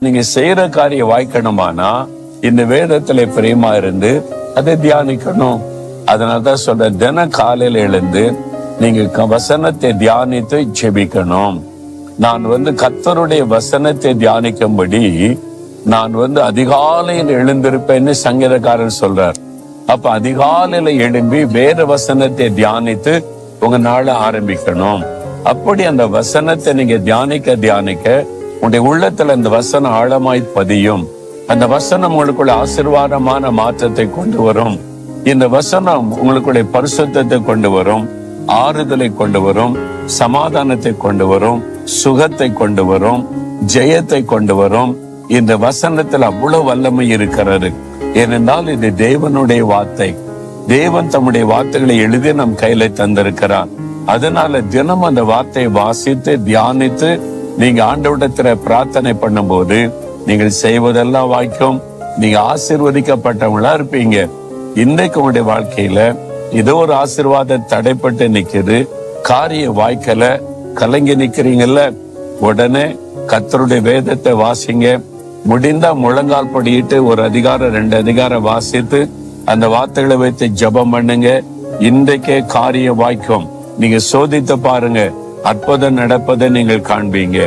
நீங்க செய்யற காரியம் வாய்க்கணுமானா இந்த வேதத்துல பிரியமா இருந்து அதை தியானிக்கணும். அதனாலதான் சொல்ற, தின காலையில எழுந்து நீங்க வசனத்தை தியானித்து ஜெபிக்கணும். நான் கர்த்தருடைய வசனத்தை தியானிக்கும்படி நான் அதிகாலையில் எழுந்திருப்பேன்னு சங்கீதக்காரர் சொல்றார். அப்ப அதிகாலையில எழும்பி வேற வசனத்தை தியானித்து உங்க நாளை ஆரம்பிக்கணும். அப்படி அந்த வசனத்தை நீங்க தியானிக்க உங்களுடைய உள்ளத்துல அந்த வசனம் ஆழமாய் பதியும். அந்த வசனம் உங்களுக்குள்ள ஆசீர்வாதமான மாற்றத்தை கொண்டு வரும். இந்த வசனம் உங்களுக்குள்ள பரிசுத்தத்தை கொண்டு வரும், ஆறுதலை கொண்டு வரும், சமாதானத்தை கொண்டு வரும், சுகத்தை கொண்டு வரும், ஜெயத்தை கொண்டு வரும். இந்த வசனத்துல அவ்வளவு வல்லமை இருக்கிறது. ஏனென்றால் இது தேவனுடைய வார்த்தை. தேவன் தம்முடைய வார்த்தைகளை எழுதி நம் கையில தந்திருக்கிறார். அதனால தினம் அந்த வார்த்தையை வாசித்து தியானித்து நீங்க ஆண்டவரிடத்துல பிரார்த்தனை பண்ணும் போது நீங்கள் செய்வதெல்லாம் வாய்க்கும். நீங்க ஆசீர்வதிக்கப்பட்டவங்களா இருப்பீங்க. இன்றைக்கு உங்களுடைய வாழ்க்கையில ஏதோ ஒரு ஆசீர்வாதம் தடைப்பட்டு நிக்குது, காரிய வாய்க்கல, கலங்கி நிக்கிறீங்கல்ல, உடனே கர்த்தருடைய வேதத்தை வாசிங்க. முடிந்தா முழங்கால் படியிட்டு ஒரு அதிகாரம் 2 அதிகாரம் வாசித்து அந்த வார்த்தைகளை வைத்து ஜெபம் பண்ணுங்க. இன்றைக்கே காரிய வாய்க்கும். நீங்க சோதித்து பாருங்க, அற்புதம் நடப்பதை நீங்கள் காண்பீங்க.